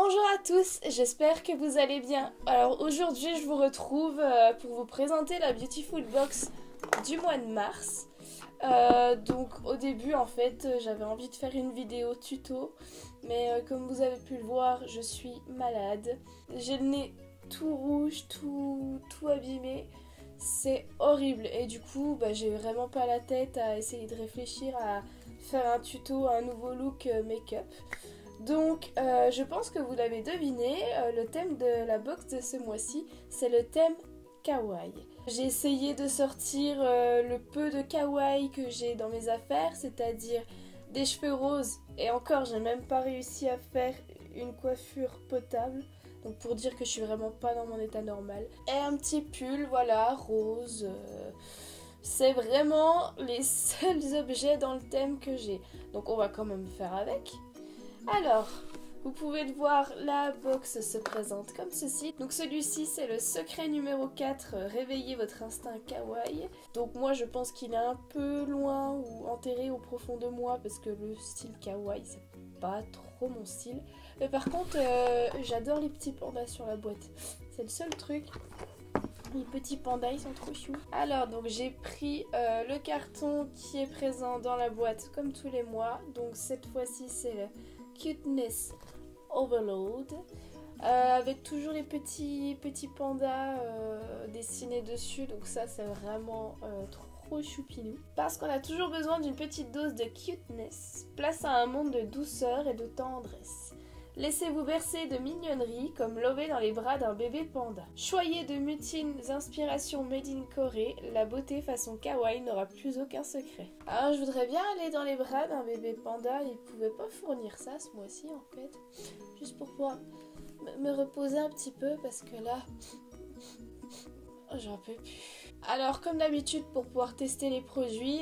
Bonjour à tous, j'espère que vous allez bien. Alors aujourd'hui je vous retrouve pour vous présenter la Beautiful Box du mois de mars. Donc au début en fait j'avais envie de faire une vidéo tuto, mais comme vous avez pu le voir je suis malade. J'ai le nez tout rouge, tout abîmé, c'est horrible et du coup j'ai vraiment pas la tête à essayer de réfléchir à faire un tuto, un nouveau look make-up. Donc je pense que vous l'avez deviné, le thème de la box de ce mois-ci, c'est le thème kawaii. J'ai essayé de sortir le peu de kawaii que j'ai dans mes affaires, c'est-à-dire des cheveux roses, et encore j'ai même pas réussi à faire une coiffure potable, donc pour dire que je suis vraiment pas dans mon état normal. Et un petit pull, voilà, rose. C'est vraiment les seuls objets dans le thème que j'ai, donc on va quand même faire avec. Alors, vous pouvez le voir, la box se présente comme ceci. Donc celui-ci c'est le secret numéro 4, réveiller votre instinct kawaii. Donc moi je pense qu'il est un peu loin ou enterré au profond de moi parce que le style kawaii c'est pas trop mon style. Mais par contre j'adore les petits pandas sur la boîte. C'est le seul truc. Les petits pandas ils sont trop choux. Alors donc j'ai pris le carton qui est présent dans la boîte comme tous les mois. Donc cette fois-ci c'est le Cuteness Overload, avec toujours les petits pandas dessinés dessus, donc ça c'est vraiment trop choupinou. Parce qu'on a toujours besoin d'une petite dose de cuteness, place à un monde de douceur et de tendresse. Laissez-vous bercer de mignonnerie comme lover dans les bras d'un bébé panda. Choyez de mutines inspirations made in Corée, la beauté façon kawaii n'aura plus aucun secret. Alors je voudrais bien aller dans les bras d'un bébé panda, il pouvait pas fournir ça ce mois-ci en fait. Juste pour pouvoir me reposer un petit peu parce que là, j'en peux plus. Alors comme d'habitude pour pouvoir tester les produits,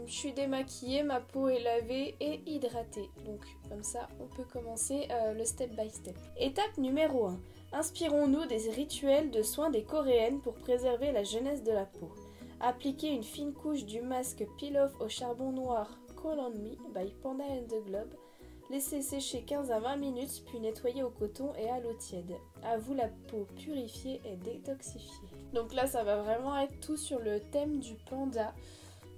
je suis démaquillée, ma peau est lavée et hydratée. Donc comme ça on peut commencer le step by step. Étape numéro 1. Inspirons-nous des rituels de soins des coréennes pour préserver la jeunesse de la peau. Appliquez une fine couche du masque Peel-Off au charbon noir Call on Me by Panda and the Globe. Laissez sécher 15 à 20 minutes, puis nettoyer au coton et à l'eau tiède. À vous la peau purifiée et détoxifiée. Donc là, ça va vraiment être tout sur le thème du panda.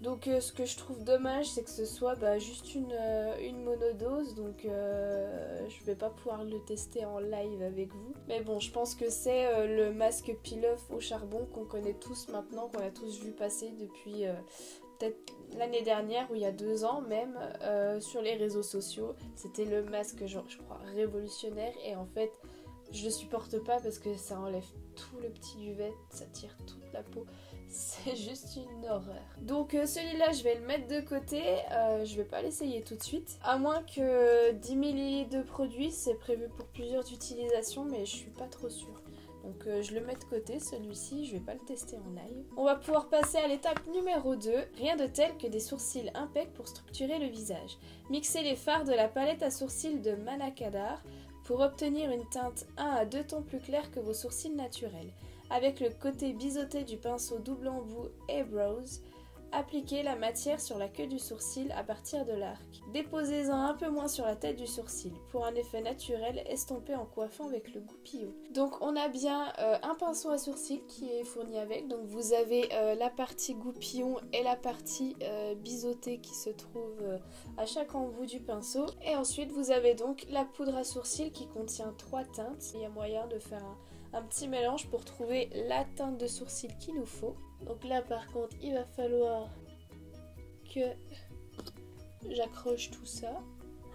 Donc ce que je trouve dommage, c'est que ce soit juste une monodose. Donc je vais pas pouvoir le tester en live avec vous. Mais bon, je pense que c'est le masque Peel-Off au charbon qu'on connaît tous maintenant, qu'on a tous vu passer depuis... peut-être l'année dernière ou il y a 2 ans même sur les réseaux sociaux. C'était le masque je crois révolutionnaire et en fait je le supporte pas parce que ça enlève tout le petit duvet, ça tire toute la peau, c'est juste une horreur. Donc celui-là je vais le mettre de côté, je vais pas l'essayer tout de suite, à moins que 10 ml de produit, c'est prévu pour plusieurs utilisations mais je suis pas trop sûre. Donc je le mets de côté, celui-ci, je vais pas le tester en live. On va pouvoir passer à l'étape numéro 2. Rien de tel que des sourcils impeccables pour structurer le visage. Mixez les fards de la palette à sourcils de Manakadar pour obtenir une teinte 1 à 2 tons plus claire que vos sourcils naturels. Avec le côté biseauté du pinceau double embout Eyebrows, appliquez la matière sur la queue du sourcil à partir de l'arc. Déposez-en un peu moins sur la tête du sourcil pour un effet naturel estompé en coiffant avec le goupillon. Donc on a bien un pinceau à sourcils qui est fourni avec. Donc vous avez la partie goupillon et la partie biseautée qui se trouve à chaque embout du pinceau. Et ensuite vous avez donc la poudre à sourcils qui contient 3 teintes. Il y a moyen de faire un petit mélange pour trouver la teinte de sourcil qu'il nous faut. Donc là par contre il va falloir que j'accroche tout ça.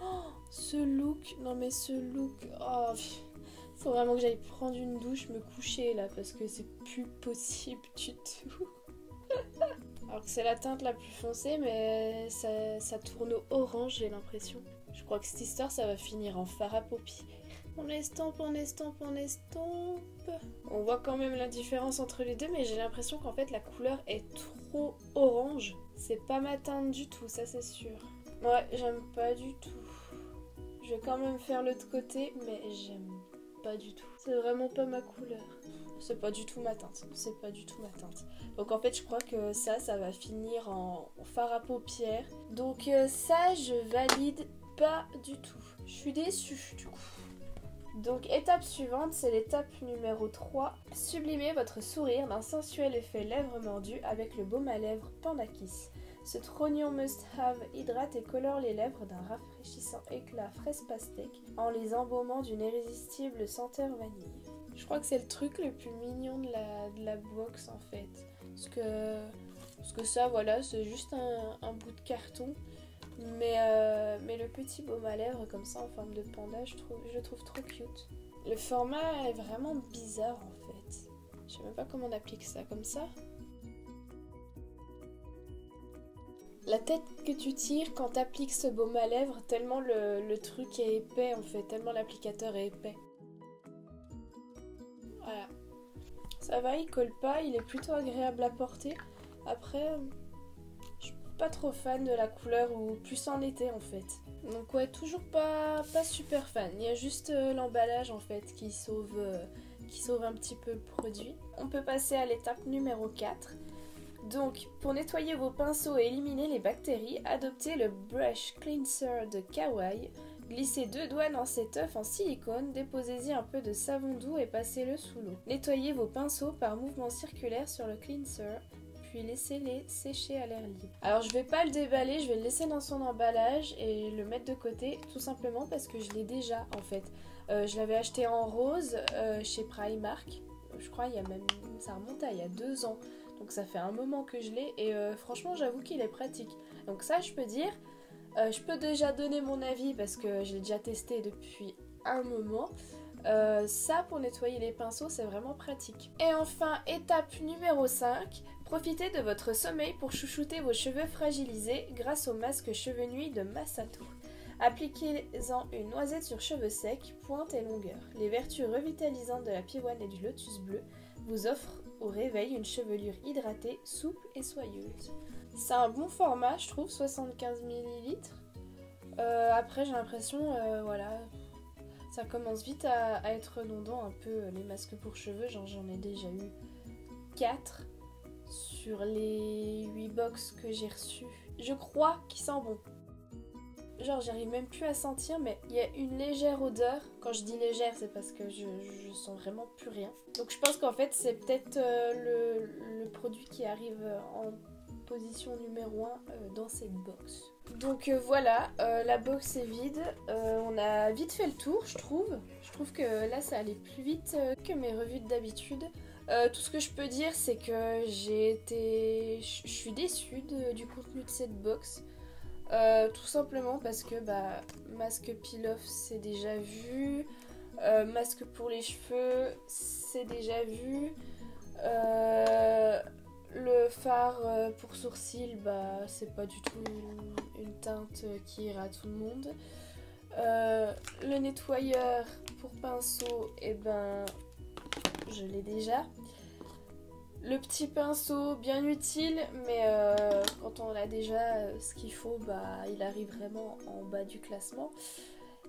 Oh, ce look, non mais ce look, oh, faut vraiment que j'aille prendre une douche, me coucher là parce que c'est plus possible du tout. Alors que c'est la teinte la plus foncée mais ça tourne au orange j'ai l'impression. Je crois que cette histoire ça va finir en fard à paupières. On estompe, on estompe, on estompe. On voit quand même la différence entre les deux, mais j'ai l'impression qu'en fait la couleur est trop orange. C'est pas ma teinte du tout, ça c'est sûr. Ouais, j'aime pas du tout. Je vais quand même faire l'autre côté, mais j'aime pas du tout. C'est vraiment pas ma couleur. C'est pas du tout ma teinte. C'est pas du tout ma teinte. Donc en fait, je crois que ça va finir en fard à paupières. Donc ça, je valide pas du tout. Je suis déçue du coup. Donc étape suivante, c'est l'étape numéro 3. Sublimez votre sourire d'un sensuel effet lèvres mordues avec le baume à lèvres Panda Kiss. Ce trognon must-have hydrate et colore les lèvres d'un rafraîchissant éclat fraise pastèque en les embaumant d'une irrésistible senteur vanille. Je crois que c'est le truc le plus mignon de la box en fait. Parce que ça, voilà, c'est juste un bout de carton. Mais le petit baume à lèvres comme ça en forme de panda, je trouve trop cute. Le format est vraiment bizarre en fait. Je sais même pas comment on applique ça comme ça. La tête que tu tires quand tu appliques ce baume à lèvres, tellement le truc est épais en fait, tellement l'applicateur est épais. Voilà. Ça va, il colle pas, il est plutôt agréable à porter. Après, je suis pas trop fan de la couleur ou plus en été en fait. Donc ouais, toujours pas super fan. Il y a juste l'emballage en fait qui sauve un petit peu le produit. On peut passer à l'étape numéro 4. Donc, pour nettoyer vos pinceaux et éliminer les bactéries, adoptez le Brush Cleanser de Kawaii. Glissez 2 doigts dans cet œuf en silicone, déposez-y un peu de savon doux et passez-le sous l'eau. Nettoyez vos pinceaux par mouvement circulaire sur le cleanser, puis laissez-les sécher à l'air libre. Alors je vais pas le déballer, je vais le laisser dans son emballage et le mettre de côté, tout simplement parce que je l'ai déjà en fait. Je l'avais acheté en rose chez Primark, je crois ça remonte à il y a 2 ans. Donc ça fait un moment que je l'ai et franchement j'avoue qu'il est pratique. Donc ça je peux dire, je peux déjà donner mon avis parce que je l'ai déjà testé depuis un moment. Ça pour nettoyer les pinceaux c'est vraiment pratique. Et enfin étape numéro 5, profitez de votre sommeil pour chouchouter vos cheveux fragilisés grâce au masque cheveux nuit de Masato. Appliquez-en une noisette sur cheveux secs, pointe et longueur. Les vertus revitalisantes de la pivoine et du lotus bleu vous offrent au réveil une chevelure hydratée, souple et soyeuse. C'est un bon format, je trouve, 75 ml. Après, j'ai l'impression, voilà, ça commence vite à être redondant un peu les masques pour cheveux. Genre, j'en ai déjà eu 4 sur les 8 box que j'ai reçues. Je crois qu'ils sentent bon. Genre j'arrive même plus à sentir, mais il y a une légère odeur. Quand je dis légère, c'est parce que je sens vraiment plus rien. Donc je pense qu'en fait c'est peut-être le produit qui arrive en position numéro 1 dans cette box. Donc voilà, la box est vide. On a vite fait le tour, je trouve. Je trouve que là ça allait plus vite que mes revues d'habitude. Tout ce que je peux dire c'est que je suis déçue du contenu de cette box. Tout simplement parce que masque peel-off c'est déjà vu, masque pour les cheveux c'est déjà vu, le fard pour sourcils c'est pas du tout une teinte qui ira à tout le monde, le nettoyeur pour pinceau je l'ai déjà. Le petit pinceau bien utile, mais quand on a déjà ce qu'il faut, il arrive vraiment en bas du classement.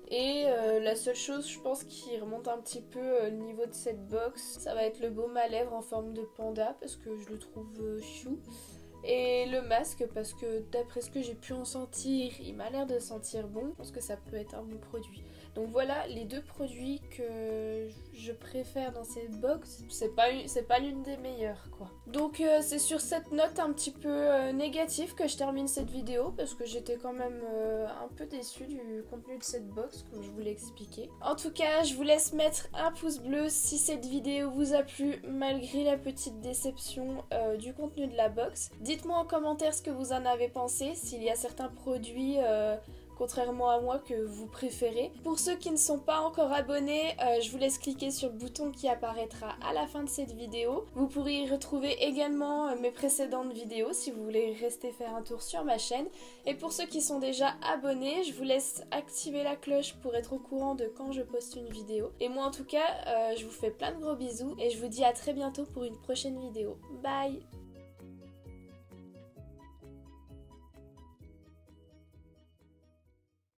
Et la seule chose, je pense, qui remonte un petit peu le niveau de cette box, ça va être le baume à lèvres en forme de panda, parce que je le trouve chou. Et le masque, parce que d'après ce que j'ai pu en sentir, il m'a l'air de sentir bon. Je pense que ça peut être un bon produit. Donc voilà les 2 produits que je préfère dans cette box. C'est pas l'une des meilleures quoi. Donc c'est sur cette note un petit peu négative que je termine cette vidéo. Parce que j'étais quand même un peu déçue du contenu de cette box comme je vous l'ai expliqué. En tout cas je vous laisse mettre un pouce bleu si cette vidéo vous a plu malgré la petite déception du contenu de la box. Dites-moi en commentaire ce que vous en avez pensé, s'il y a certains produits contrairement à moi que vous préférez. Pour ceux qui ne sont pas encore abonnés, je vous laisse cliquer sur le bouton qui apparaîtra à la fin de cette vidéo. Vous pourrez y retrouver également mes précédentes vidéos si vous voulez rester faire un tour sur ma chaîne. Et pour ceux qui sont déjà abonnés, je vous laisse activer la cloche pour être au courant de quand je poste une vidéo. Et moi en tout cas, je vous fais plein de gros bisous et je vous dis à très bientôt pour une prochaine vidéo. Bye!